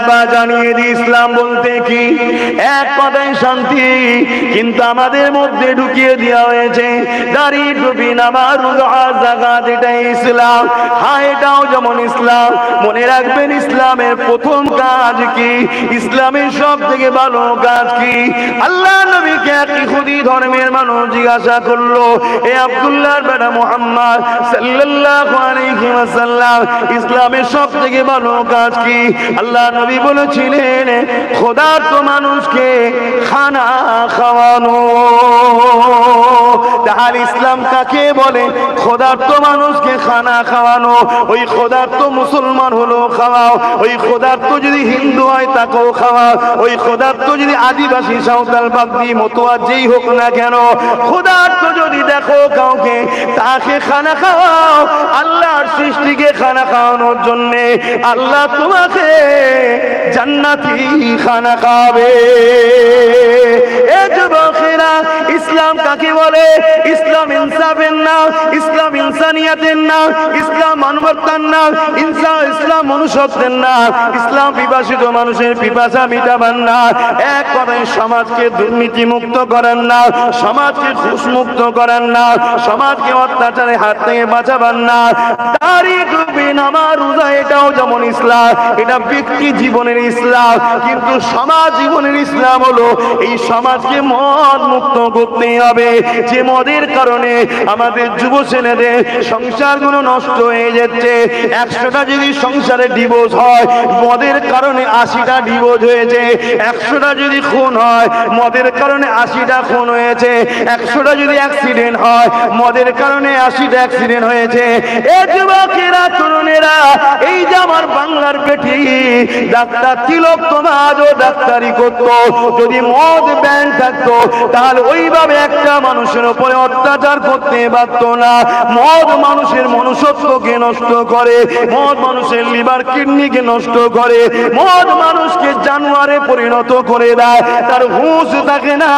একবার জানিয়ে দিই ইসলাম বলতে কি, এক কথায় শান্তি, কিন্তু আমাদের মধ্যে ঢুকিয়ে দেওয়া হয়েছে দাড়ি টুপি নামাজ রোজা যাকাত এটাই ইসলাম। হ্যাঁ এটাও যেমন ইসলাম, মনে রাখবেন ইসলামের প্রথম কাজ কি, ইসলামের সব থেকে ভালো কাজ কি? আল্লাহ নবীকে এক ইহুদি ধর্মের মানুষ জিজ্ঞাসা করলো, এ আব্দুল্লাহর বেটা মুহাম্মদ সাল্লাল্লাহু আলাইহি ওয়াসাল্লাম, ইসলামের সব থেকে ভালো কাজ কি? আল্লাহ নবী বলেছিলেন খোদার্থ মানুষকে খানা খাওয়ানো। তাহলে ইসলাম কাকে বলে? খোদার্থ মানুষকে খানা খাওয়ানো। ওই খোদার্থ মুসলমান হলো খাওয়াও, ওই খোদার্থ যদি হিন্দু হয় তাকেও খাওয়াও, ওই খোদার্থ যদি আদিবাসী সাঁওতাল বাগদি মতুয়া যেই হোক না কেন, খোদার্থ যদি দেখো কাউকে তাকে খানা খাওয়াও। আল্লাহর সৃষ্টিকে খানা খাওয়ানোর জন্যে আল্লাহ তোমাকে জান্নাতি খানা খাওয়াবে। এ যুবকেরা, ইসলাম কাকে বলে? ইসলাম ইনসাফের নাম, ইসলাম ইনসানিয়াতের নাম, ইসলাম মানবতার নাম, ইসলাম মনুষ্যত্বের নাম, ইসলাম পিপাসিত মানুষের পিপাসা মিটাবার নাম। এক কথায় সমাজকে দুর্নীতি মুক্ত করার নাম, সমাজকে ঘুষ মুক্ত করার নাম, সমাজকে অত্যাচারের হাত থেকে বাঁচাবার নাম। দাড়ি টুপি নামাজ রোজা এটাও যেমন ইসলাম, এটা ব্যক্তি জীবনের ইসলাম, কিন্তু সমাজ জীবনের ইসলাম হলো এই সমাজকে মদ মুক্ত করতে হবে। যে মদের কারণে আমাদের যুব ছেলেদের সংসারগুলো নষ্ট হয়ে যাচ্ছে। 100টা যদি সংসারে ডিভোর্স হয়, মদের কারণে 80টা ডিভোর্স হয়েছে। 100টা যদি খুন হয়, মদের কারণে 80টা খুন হয়েছে। 100টা যদি অ্যাক্সিডেন্ট হয়, মদের কারণে 80টা অ্যাক্সিডেন্ট হয়েছে। এ যুবকেরা, তরুণেরা, এই যে আমার বাংলার পেটি ডাক্তার তিলক তোমাজও ডাক্তারি করতো, যদি মদ ব্যান থাকতো তাহলে ওইভাবে একটা মানুষের উপরে অত্যাচার করতে পারত না। মদ মানুষের মনুষ্যত্বকে নষ্ট করে, মদ মানুষের লিভার কিডনিকে নষ্ট করে, মদ মানুষকে জানোয়ারে পরিণত করে দেয়। তার হুঁশ থাকে না,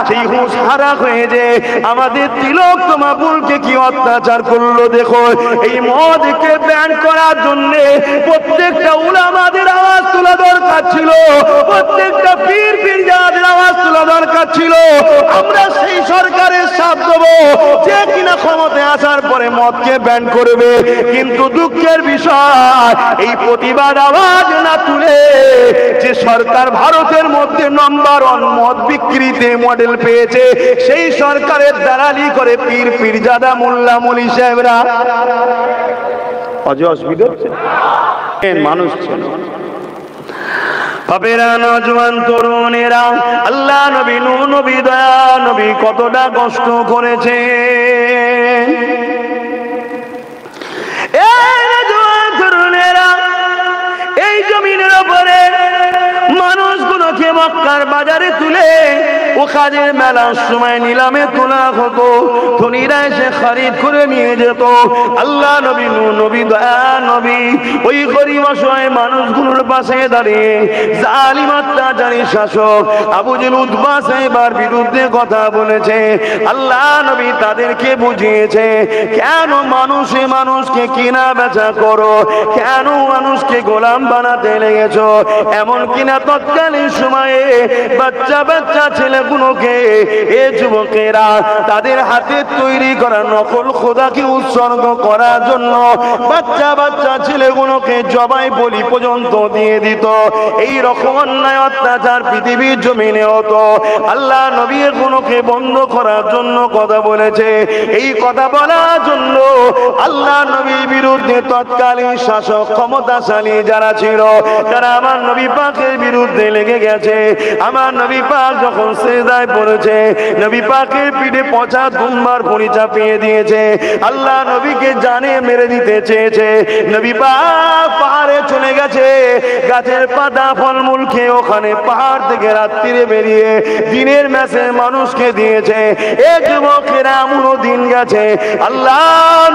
সেই হুঁশ হারা হয়ে যায়। আমাদের তিলক তোমাবুলকে কি অত্যাচার করলো দেখো। এই মদকে ব্যান করার জন্য প্রত্যেকটা উলামাদের আওয়াজ তোলা দরকার ছিল, প্রত্যেকটা পীর পীরজাদের আওয়াজ তোলা দরকার ছিল। আমরা সেই সরকারের সাথ দেবো যে কিনা ক্ষমতায় আসার পরে মদকে ব্যান করবে, কিন্তু দুঃখের বিষয় এই প্রতিবাদ আওয়াজ না তুলে যে সরকার ভারতের মধ্যে নম্বর 1 মদ বিক্রিতে মডেল পেয়েছে, সেই সরকারের দালালি করে পীর পীরজাদা মোল্লা মলি সাহেবরা। অসুবিধা হচ্ছে মানুষ ছিল বাপেরা, নজওয়ান তরুণেরা, আল্লাহ নবী নূহ নবী দয়া নবী কতটা কষ্ট করেছে। তরুণেরা, এই জমিনের উপরে মানুষগুলোকে মক্কার বাজারে তুলে ওখানে মেলার সময় নিলামে তোলা হতো, ধনীরা এসে খরিদ করে নিয়ে যেত। আল্লাহ নবী নূহ নবী দয়া নবী ওই গরিব অসহায় মানুষগুলোর পাশে দাঁড়িয়ে জালিম অত্যাচারী শাসক আবু জেহেল উতবা সাহেবার বিরুদ্ধে কথা বলেছে। আল্লাহ নবী তাদেরকে বুঝিয়েছে, কেন মানুষে মানুষকে কিনা বেচা করো, কেন মানুষকে গোলাম বানাতে লেগেছো। এমন কিনা তৎকালীন সময়ে বাচ্চা বাচ্চা ছেলেগুলোকে, এ যুবকেরা, তাদের হাতে তৈরি করা নকল খোদাকে উৎসর্গ করার জন্য বাচ্চা বাচ্চা ছেলেগুলোকে জবাই বলি পর্যন্ত দিয়ে দিত। এই রকম অন্যায় অত্যাচার পৃথিবীর জমিনে হতো। আল্লাহ নবী এগুলোকে বন্ধ করার জন্য কথা বলেছে। এই কথা বলার জন্য আল্লাহ নবীর বিরুদ্ধে তৎকালীন শাসক ক্ষমতাশালী যারা ছিল, তারা আমার নবী পাকের বিরুদ্ধে লেগে গেছে। আমার নবী পাক যখন সিজদায় পড়েছে, নবী পাকের পিঠে পচা দুম্বার ভুঁড়ি চাপিয়ে দিয়েছে। আল্লাহ নবীকে জানে মেরে দিতে চেয়েছে। নবী পাক পাহাড়ে চলে গেছে, গাছের পাতা ফলমূল খেয়ে ওখানে পাহাড় থেকে রাত্রিরে বেরিয়ে দিনের ম্যাসে মানুষকে দিয়েছে। এ যুবকেরা, এমনও দিন গেছে আল্লাহ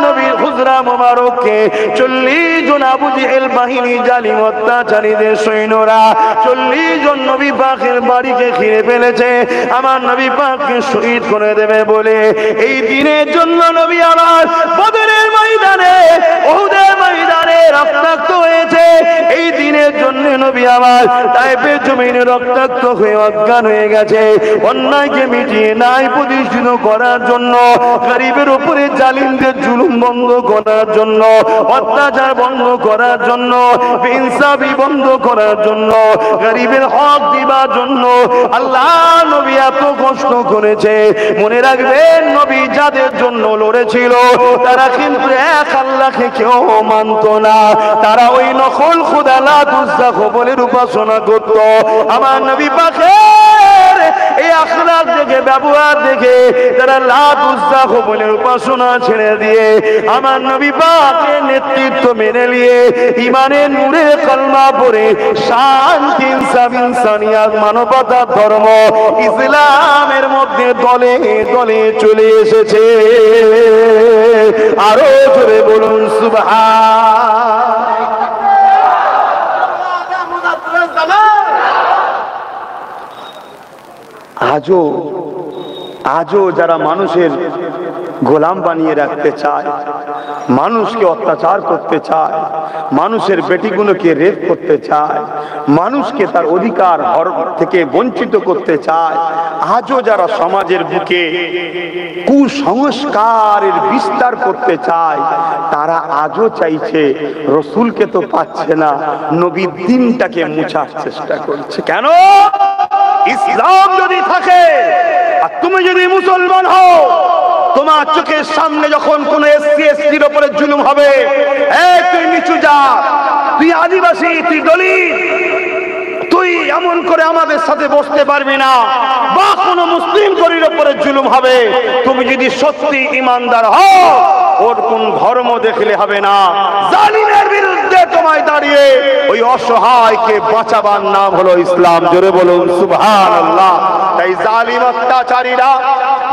নবীর হুজরা মোবারককে 40 জন আবু জেহেল বাহিনী জালিম অত্যাচারীদের সৈন্যরা 40 জন নবী পাকের বাড়িকে ঘিরে ফেলেছে, আমার নবী পাককে শহীদ করে দেবে বলে। এই দিনের জন্য নবী আমার বদরের ময়দানে, উহুদের ময়দানে রক্তাক্ত হয়েছে। এই দিনের জন্য নবী আমার তায়েফের জমিনে রক্তাক্ত হয়ে অজ্ঞান হয়ে গেছে। অন্যায়কে মিটিয়ে ন্যায় প্রতিষ্ঠিত করার জন্য, গরিবের উপরে জালিমদের জুলুম বন্ধ করার জন্য, অত্যাচার বন্ধ করার জন্য, ইনসাফি বন্ধ করার জন্য, গরিবের হক দিবার জন্য আল্লাহ নবী এত কষ্ট করেছে। মনে রাখবেন, নবী যাদের জন্য লড়েছিল তারা কিন্তু এক আল্লাহকে কেউ মানত না। তারা ওই নকল খোদা লাত উজ্জা বলের উপাসনা করত। আমার নবী পাকের এই আখলাক দেখে, ব্যবহার দেখে তারা লাত উজ্জা বলের উপাসনা ছেড়ে দিয়ে আমার নবী পাকের নেতৃত্ব মেনে নিয়ে ইমানের নূরে কলমা পড়ে শান্তি, ইনসাফ, ইনসানিয়াত, মানবতার ধর্ম ইসলামের মধ্যে দলে দলে চলে এসেছে। আরো জোরে বলুন সুবহান। আজও যারা মানুষের গোলাম বানিয়ে রাখতে চায়, মানুষকে অত্যাচার করতে চায়, মানুষের বেটিগুলোকে রেপ করতে চায়, মানুষকে তার অধিকার থেকে বঞ্চিত করতে চায়, আজও যারা সমাজের বুকে কুসংস্কারের বিস্তার করতে চায়, তারা আজও চাইছে, রসুলকে তো পাচ্ছে না, নবীর দিনটাকে মুছার চেষ্টা করছে। কেন? ইসলাম যদি থাকে আর তুমি যদি মুসলমান হও, তোমার চোখের সামনে যখন কোন এসসি এসটির উপরে জুলুম হবে, এই তুই নিচু জাত, তুই আদিবাসী, তুই দলিত, তুই এমন করে আমাদের সাথে বসতে পারবি না, বা কোন মুসলিম গরির উপরে জুলুম হবে, তুমি যদি সত্যি ইমানদার হও, ওর কোন ধর্ম দেখলে হবে না, জালিমের বিরুদ্ধে তোমায় দাঁড়িয়ে ওই অসহায়কে বাঁচাবার নাম হলো ইসলাম। জোরে বলুন সুবহানাল্লাহ। তাই জালিম অত্যাচারীরা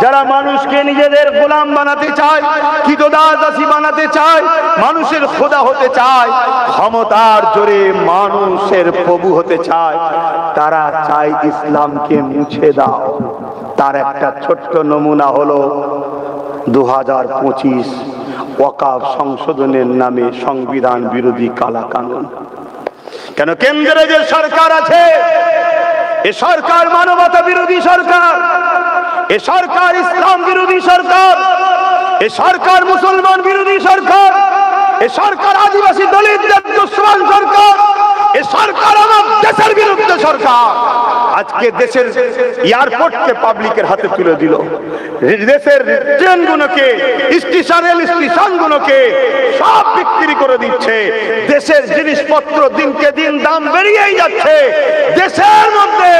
যারা মানুষকে নিজেদের গোলাম বানাতে চায়, কৃতদাসী বানাতে চায়, মানুষের খোদা হতে চায়, ক্ষমতার জোরে মানুষের প্রভু হতে চায়, তারা চায় ইসলামকে মুছে দাও। তার একটা ছোট্ট নমুনা হলো 2025 ওয়াকফ সংশোধনের নামে সংবিধান বিরোধী কালা কানুন। কেন? কেন্দ্রে যে সরকার আছে, এ সরকার মানবতা বিরোধী সরকার, এ সরকার ইসলাম বিরোধী সরকার, এ সরকার মুসলমান বিরোধী সরকার, এ সরকার আদিবাসী দলিতদের দুশ্মন সরকার, এ সরকার আমার দেশের বিরুদ্ধে সরকার। আজকে দেশের এয়ারপোর্টকে পাবলিকের হাতে তুলে দিল, দেশের ট্রেনগুলোকে, স্টেশনগুলোকে সব বিক্রি করে দিচ্ছে। দেশের জিনিসপত্র দিনকে দিন দাম বেরিয়েই যাচ্ছে। দেশের মধ্যে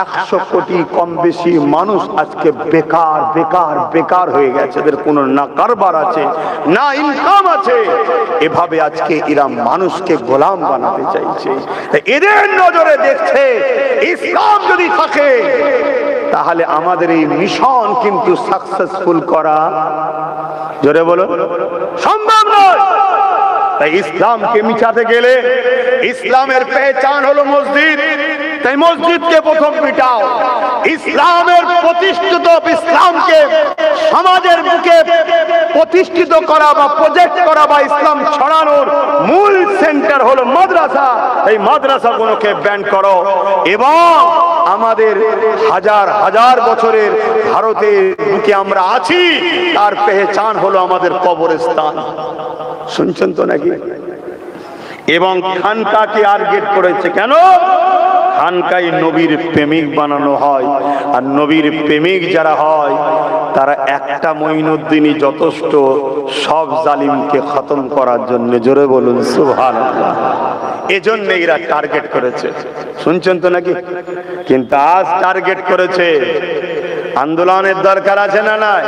100 কোটি কম বেশি মানুষ আজকে বেকার বেকার বেকার হয়ে গেছে। এদের কোনো না কারবার আছে, না ইনকাম আছে। এভাবে আজকে এরা মানুষকে গোলাম বানাতে চাইছে। এদের নজরে দেখছে ইসলাম যদি থাকে তাহলে আমাদের এই মিশন কিন্তু সাকসেসফুল করা, জোরে বলো, সম্ভব নয়। তাই ইসলামকে মিটাতে গেলে ইসলামের পেহচান হলো মসজিদ। তাই মসজিদকে প্রথম মিটাও। ইসলামের প্রতিষ্ঠিত, ইসলামকে সমাজের বুকে প্রতিষ্ঠিত করা বা প্রজেক্ট করা বা ইসলাম ছড়ানোর মূল সেন্টার হলো মাদ্রাসা। এই মাদ্রাসাগুলোকে ব্যান করো এবং আমাদের হাজার হাজার বছরের ভারতের বুকে আমরা আছি, তার পেহচান হলো আমাদের কবরস্থান। শুনছেন তো নাকি? এবং খানকাকে টার্গেট করেছে। কেন? খানকায় নবীর প্রেমিক বানানো হয়, আর নবীর প্রেমিক যারা হয় তারা একটা মঈনুদ্দিনই যথেষ্ট সব জালিমকে খতম করার জন্য। জোরে বলুন সুবহানাল্লাহ। এজন্য এরা টার্গেট করেছে। শুনছেন তো নাকি? কিন্তু আজ টার্গেট করেছে। আন্দোলনের দরকার আছে না নাই?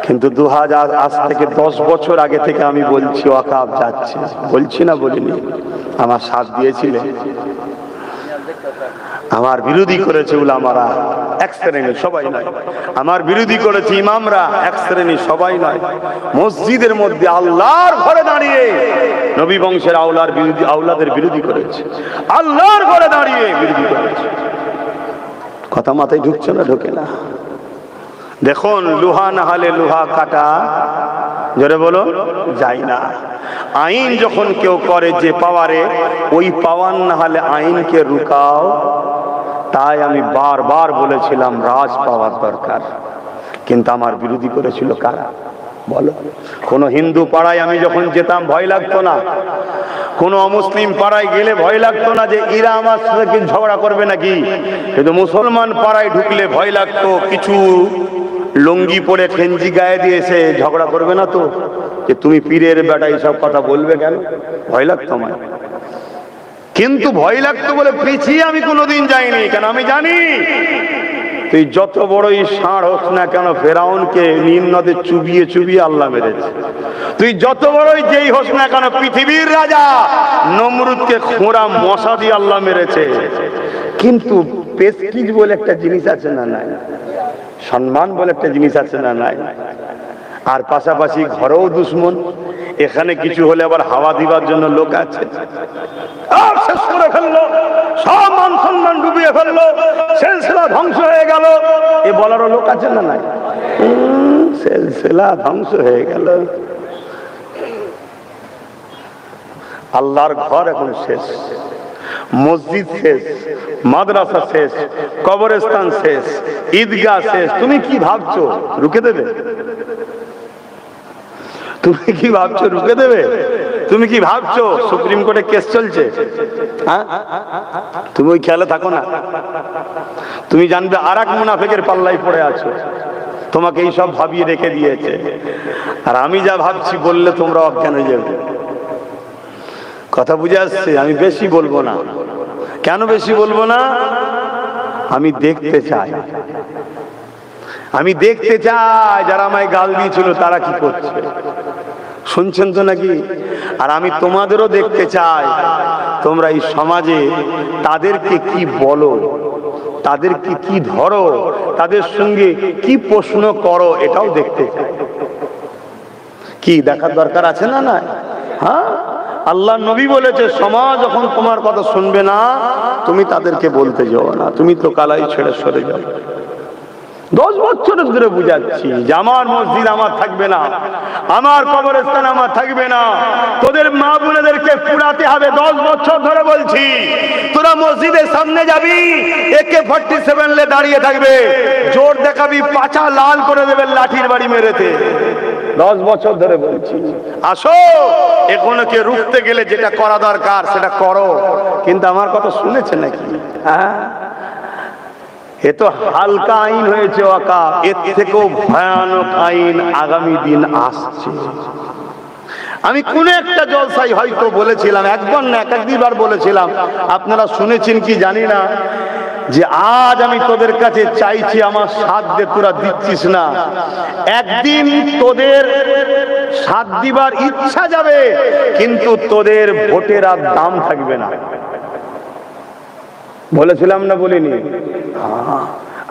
কিন্তু 2000 আজ থেকে 10 বছর আগে থেকে আমি বলছি ওয়াকফ যাচ্ছে, বলছি না বলিনি? আমার সাথ দিয়েছিলেন, আমার বিরোধী করেছে উলামারা এক শ্রেণীর, সবাই নয়। আমার বিরোধী করেছে ইমামরা এক শ্রেণীর, সবাই নয়। মসজিদের মধ্যে আল্লাহর ঘরে দাঁড়িয়ে নবী বংশের আওলাদের বিরোধী করেছে, আল্লাহর ঘরে দাঁড়িয়ে বিরোধী করেছে। কথা মাথায় ঢুকছে না? ঢোকে না। দেখুন, লোহা না হলে লোহা কাটা জোরে বলো, যায় না। আইন যখন কেউ করে যে পাওয়ারে, ওই পাওয়ার না হলে আইনকে রুকাও। তাই আমি বারবার বলেছিলাম রাজ পাওয়ার দরকার, কিন্তু আমার বিরোধী করেছিল কারা বলো? কোন হিন্দু পাড়ায় আমি যখন যেতাম ভয় লাগতো না, কোন অমুসলিম পাড়ায় গেলে ভয় লাগতো না যে এরা আমার সাথে ঝগড়া করবে নাকি। কিন্তু মুসলমান পাড়ায় ঢুকলে ভয় লাগতো কিছু লুঙ্গি পরে খেঞ্জি গায়ে দিয়েছে ঝগড়া করবে না তো, যে তুমি পীরের বেটা এইসব কথা বলবে কেন, ভয় লাগতো আমার। কিন্তু ভয় লাগতো বলে পিছিয়ে আমি কোনোদিন যাইনি, কেন আমি জানি তুই যত বড়ই ষাঁড় হোক না কেন, ফেরাউনকে নীল নদে চুবিয়ে চুবিয়ে আল্লাহ মেরেছে। তুই যত বড়ই যেই হোক না কেন, পৃথিবীর রাজা নমরুদকে খোঁড়া মশা দিয়ে আল্লাহ মেরেছে। কিন্তু প্রেস্টিজ বলে একটা জিনিস আছে না নাই, সম্মান বলে একটা জিনিস আছে না নাই, আর পাশাপাশি ঘরেও দুশ্মন। এখানে কিছু হলে আবার হাওয়া দিবার জন্য লোক আছে, শেষ করে ফেললো, সব মান সম্মান ডুবিয়ে ফেললো, সিলসিলা ধ্বংস হয়ে গেল, এ বলারও লোক আছে না নাই? সিলসিলা ধ্বংস হয়ে গেল, আল্লাহর ঘর এখন শেষ, মসজিদ শেষ, মাদ্রাসা শেষ, কবরস্থান শেষ, ঈদগাহ শেষ। তুমি কি ভাবছো রুকে দেবে? তুমি কি ভাবছো রুকে দেবে? তুমি কি ভাবছো সুপ্রিম কোর্টে কেস চলছে? হ্যাঁ, তুমি ওই খেয়ালে থাকো না। তুমি জানবে আর এক মুনাফিকের পাল্লাই পড়ে আছো, তোমাকে এই সব ভাবিয়ে রেখে দিয়েছে। আর আমি যা ভাবছি বললে তোমরা অজ্ঞান হয়ে যাবে। কথা বুঝে আসছে? আমি বেশি বলবো না। কেন বেশি বলবো না? আমি দেখতে চাই, আমি দেখতে চাই যারা আমায় গাল দিয়েছিল তারা কি করছে, শুনছেন তো নাকি? আর আমি তোমাদেরও দেখতে চাই তোমরা এই সমাজে তাদেরকে কি বলো, তাদেরকে কি ধরো, তাদের সঙ্গে কি প্রশ্ন করো, এটাও দেখতে চাই। কি দেখার দরকার আছে না? না, হ্যাঁ, আল্লাহ নবী বলেছে সমাজ যখন তোমার কথা শুনবে না তুমি তাদেরকে বলতে যাও না, তুমি তো কালাই ছেড়ে সরে যাও। 10 বছর ধরে বুঝাচ্ছি যে আমার মসজিদ আমার থাকবে না, আমার কবরস্থান আমার থাকবে না, তোদের মা বোনেদেরকে পুরাতে হবে। 10 বছর ধরে বলছি, তোরা মসজিদের সামনে যাবি, AK-47 লে দাঁড়িয়ে থাকবে, জোর দেখাবি, পাছা লাল করে দেবে লাঠির বাড়ি মেরেতে। 10 বছর ধরে বলছি আসো, এখনকে রুখতে গেলে যেটা করা দরকার সেটা করো। কিন্তু আমার কথা শুনেছে নাকি? হ্যাঁ, এ তো হালকা আইন হয়েছে ওয়াকা, এর থেকেও ভয়ানক আইন আগামী দিন আসছে। আমি কোন একটা জলসাই হয়তো বলেছিলাম, একবার না একাধিকবার বলেছিলাম, আপনারা শুনেছেন কি জানি না, যে আজ আমি তোদের কাছে চাইছি আমার সাথ দে, তোরা দিচ্ছিস না। একদিন তোদের সাথ দিবার ইচ্ছা যাবে, কিন্তু তোদের ভোটের আর দাম থাকবে না। বলেছিলাম না বলিনি?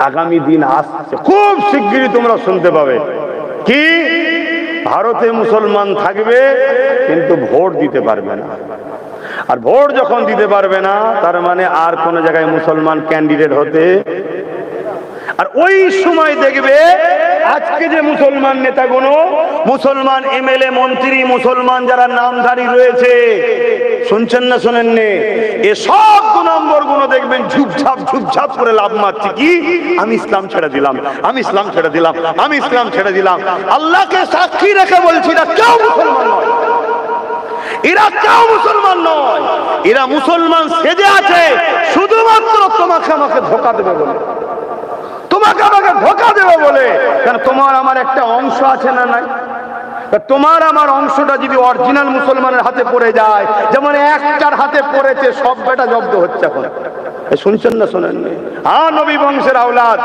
আগামী দিন আসছে, খুব শিগগিরই তোমরা শুনতে পাবে। কি? ভারতে মুসলমান থাকবে কিন্তু ভোট দিতে পারবে না। আর ভোট যখন দিতে পারবে না, তার মানে আর কোন জায়গায় মুসলমান ক্যান্ডিডেট হতে। আর ওই সময় দেখবে আজকে যে মুসলমান নেতাগুলো, মুসলমান MLA মন্ত্রী, মুসলমান যারা নামধারী রয়েছে, শুনছেন না শোনেননি, এ সব 2 নম্বর গুলো দেখবেন ঝুপঝাপ ঝুপঝাপ করে লাভ মারছে। কি? আমি ইসলাম ছেড়ে দিলাম, আমি ইসলাম ছেড়ে দিলাম, আমি ইসলাম ছেড়ে দিলাম। আল্লাহকে সাক্ষী রেখে বলছি না, কেউ মুসলমান নয়, এরা কেউ মুসলমান নয়। এরা মুসলমান সেজে আছে শুধুমাত্র তোমাকে আমাকে ধোঁকা দেবে বলে, তোমাকে আমাকে ধোঁকা দেবে বলে। কারণ তোমার আমার একটা অংশ আছে না নাই? তোমার আমার অংশটা যদি অরিজিনাল মুসলমানের হাতে পড়ে যায়, যেমন একটার হাতে পড়েছে, সব বেটা জব্দ হচ্ছে এখন। শুনছেন না শোনেননি? হ্যাঁ, নবী বংশের আওলাদ,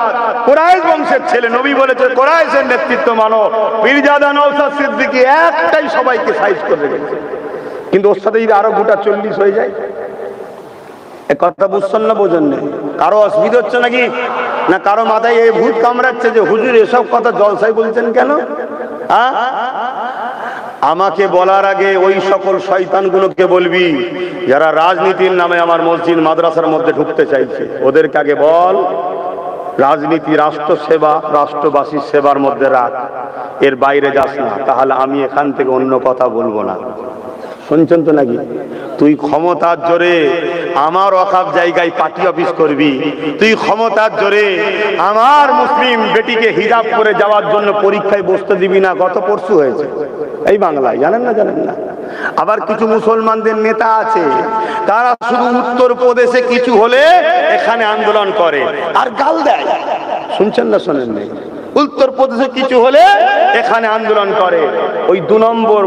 কুরাইশ বংশের ছেলে। নবী বলেছে কুরাইশের নেতৃত্ব মানো। পীরজাদা নওশাদ সিদ্দিকী একটাই সবাইকে সাইজ করে রেখেছে, কিন্তু ওর সাথে যদি আরো গোটা 40 হয়ে যায়, এক কথা বুঝছেন না? বোঝেন না? কারো অসুবিধা হচ্ছে নাকি? না কারো মাথায় এই ভূত কামড়াচ্ছে যে হুজুর এসব কথা জলসাই বলছেন কেন? আমাকে বলার আগে ওই সকল শয়তানগুলোকে বলবি যারা রাজনীতির নামে আমার মসজিদ মাদ্রাসার মধ্যে ঢুকতে চাইছে, ওদেরকে আগে বল রাজনীতি রাষ্ট্র সেবা, রাষ্ট্রবাসীর সেবার মধ্যে রাখ। এর বাইরে যাস না, তাহলে আমি এখান থেকে অন্য কথা বলবো না। শুনছেন তো নাকি? তুই ক্ষমতার জোরে আমার ওয়াকফ জায়গায় পার্টি অফিস করবি, তুই ক্ষমতার জোরে আমার মুসলিম বেটিকে হিজাব করে যাওয়ার জন্য পরীক্ষায় বসতে দিবি না। গত পরশু হয়েছে এই বাংলায়, জানেন না? জানেন না? আবার কিছু মুসলমানদের নেতা আছে, তারা শুধু উত্তর প্রদেশে কিছু হলে এখানে আন্দোলন করে আর গাল দেয়। শুনছেন না শোনেন নাই? উত্তর প্রদেশে কিছু হলে এখানে আন্দোলন করে। ওই 2 নম্বর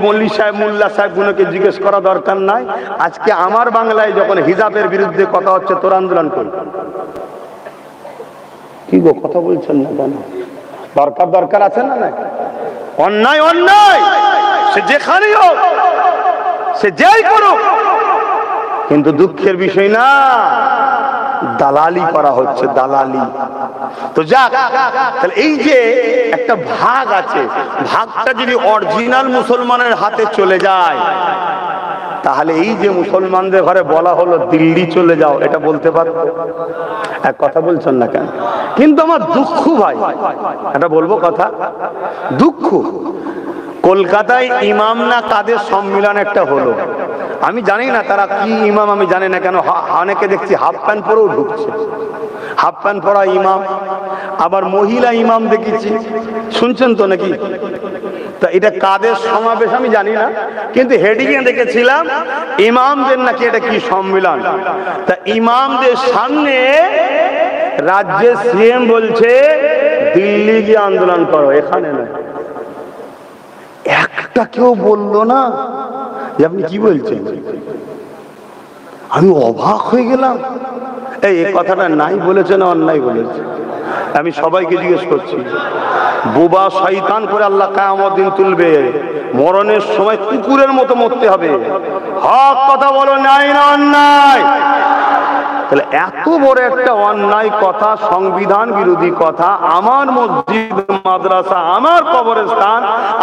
মৌলী সাহেব, মোল্লা সাহেব গুলোকে জিজ্ঞেস করা দরকার নাই, আজকে আমার বাংলায় যখন হিজাবের বিরুদ্ধে কথা হচ্ছে তোর আন্দোলন কর। কি গো কথা বলছেন না কেন? দরকার আছে না? না, অন্যায় অন্যায়, সে যেখানেই হোক, সে যাই করুক, কিন্তু দুঃখের বিষয় না দালালি করা হচ্ছে, দালালি। তো যাক, তাহলে এই যে একটা ভাগ আছে, ভাগটা যদি অরিজিনাল মুসলমানের হাতে চলে যায়, তাহলে এই যে মুসলমানদের ঘরে বলা হলো দিল্লি চলে যাও, এটা বলতে পারতো? এক কথা বলছেন না কেন? কিন্তু আমার দুঃখ ভাই, এটা বলবো কথা, দুঃখ, কলকাতায় ইমাম না কাদের সম্মেলন একটা হলো, আমি জানি না তারা কি ইমাম, আমি জানি না কেন অনেকে দেখছি হাফ প্যান্ট পরেও ঢুকছে, হাফ প্যান্ট পরা ইমাম, আবার মহিলা ইমাম দেখেছি। শুনছেন তো নাকি? তা এটা কাদের সমাবেশ আমি জানি না, কিন্তু হেডিংয়ে দেখেছিলাম ইমামদের নাকি এটা কি সম্মেলন। তা ইমামদের সামনে রাজ্যের সিএম বলছে দিল্লি গিয়ে আন্দোলন করো, এখানে না। একটা কেউ বললো না যে আপনি কি বলছেন? আমি অবাক হয়ে গেলাম। এই কথাটা নাই বলেছে না অন্যায় বলেছে? আমি সবাইকে জিজ্ঞেস করছি, বোবা শয়তান করে আল্লাহ কিয়ামত দিন তুলবে, মরণের সময় কুকুরের মতো মরতে হবে। হক কথা বলো, নাই না অন্যায়? তাহলে এত বড় একটা অন্যায় কথা, সংবিধান বিরোধী কথা, আমার মসজিদ মাদ্রাসা, আমার কবরস্থান,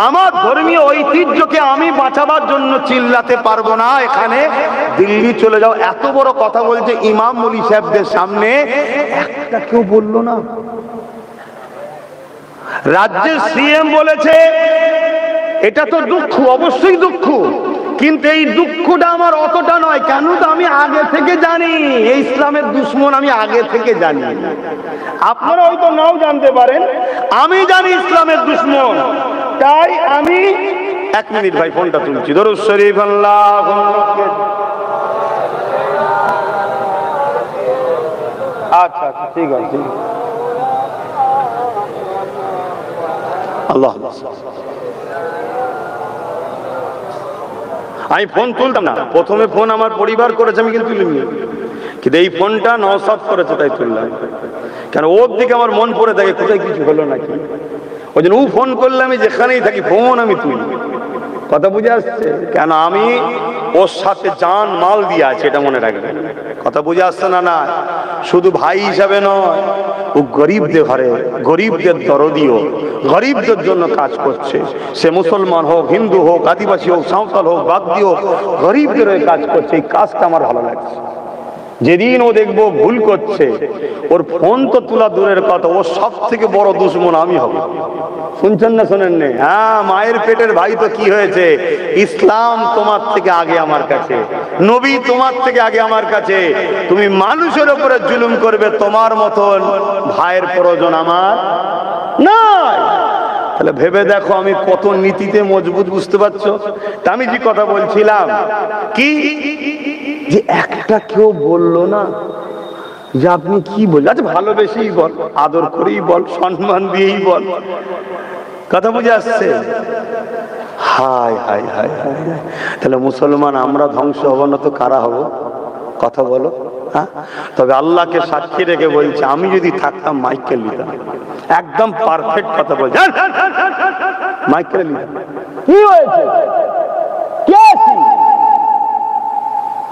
আমার ধর্মীয় ঐতিহ্যকে আমি বাঁচাবার জন্য চিল্লাতে পারবো না, এখানে দিল্লি চলে যাও, এত বড় কথা বলছে ইমাম মৌলী সাহেবদের সামনে, একটা কেউ বললো না। রাজ্যের সিএম বলেছে, এটা তো দুঃখ, অবশ্যই দুঃখ, কিন্তু এই দুঃখটা আমার অতটা নয়। কেন? তো আমি আগে থেকে জানি এই ইসলামের দুশ্মন, আমি আগে থেকে জানি। আপনারা হয়তো নাও জানতে পারেন, আমি জানি ইসলামের দুশ্মন, তাই আমি 1 মিনিট ভাই ফোনটা তুলছি। দরুদ শরীফ আচ্ছা আচ্ছা ঠিক আছে, আল্লাহ। আমি ফোন তুলতাম না, প্রথমে ফোন আমার পরিবার করেছে, আমি কিন্তু তুলিনি, কিন্তু এই ফোনটা নওশাদ করেছে তাই তুললাম। কেন? ওর দিকে আমার মন পড়ে থাকে কোথায় কিছু হলো নাকি, ওই জন্য ও ফোন করলে আমি যেখানেই থাকি ফোন আমি তুলি। কথা বুঝে আসছে? কেন? আমি ওর সাথে জান মাল দিয়ে আছে, এটা মনে রাখবেন। কথা বুঝে আসছে না? না, শুধু ভাই হিসাবে নয়, ও গরিবদের ঘরে, গরিবদের দরদিও, গরিবদের জন্য কাজ করছে। সে মুসলমান হোক, হিন্দু হোক, আদিবাসী হোক, সাঁওতাল হোক, বাগদি হোক, গরিবদের হয়ে কাজ করছে। এই কাজটা আমার ভালো লাগছে। যেদিন ও দেখবো ভুল করছে, ওর ফোন তো তোলা দূরের কথা, ও সব থেকে বড় দুশ্মন আমি হব। শুনছেন না শোনেন না? হ্যাঁ, মায়ের পেটের ভাই তো কি হয়েছে, ইসলাম তোমার থেকে আগে আমার কাছে, নবী তোমার থেকে আগে আমার কাছে। তুমি মানুষের উপরে জুলুম করবে, তোমার মতন ভাইয়ের প্রয়োজন আমার নাই। তাহলে ভেবে দেখো আমি কত নীতিতে মজবুত, বুঝতে পারছো? তা আমি যে কথা বলছিলাম কি, যে একটা কেউ বললো না যে আপনি কি বল, আচ্ছা ভালোবেসেই বল, আদর করেই বল, সম্মান দিয়েই বল। কথা বুঝে আসছে? হায় হায় হায় হায়। তাহলে মুসলমান আমরা ধ্বংস হব না তো কারা হব? কথা বলো। হ্যাঁ, তবে আল্লাহকে সাক্ষী রেখে বলছে, আমি যদি থাকতাম মাইকেল নিতাম। একদম পারফেক্ট কথা বলছে, মাইকেল নিতাম। কি হয়েছে?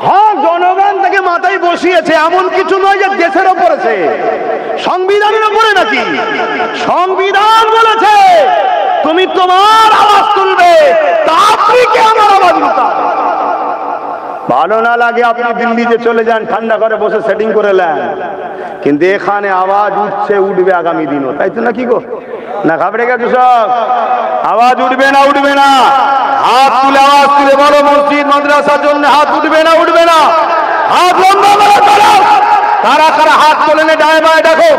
হ্যাঁ, জনগণ থেকে মাথায় বসিয়েছে, এমন কিছু নয় যে দেশের ওপরেছে, সংবিধানের ওপরে নাকি। সংবিধান বলেছে তুমি তোমার আওয়াজ তুলবে, তা আপনি কি আমার আওয়াজ নিতাম? ভালো না লাগে আপনি দিল্লিতে চলে যান, ঠান্ডা করে বসে সেটিং করে নেন, কিন্তু এখানে আওয়াজ উঠছে, উঠবে আগামী দিনও, তাই তো নাকি গো? না ঘাবড়ে গেছে সব? আওয়াজ উঠবে না উঠবে না? হাত তুলে আওয়াজ তুলে বলো, মসজিদ মাদ্রাসার জন্য হাত উঠবে না উঠবে না? হাত লম্বা করে তোলো। কারা কারা হাত তোলেন ডায়ে বায়ে দেখো।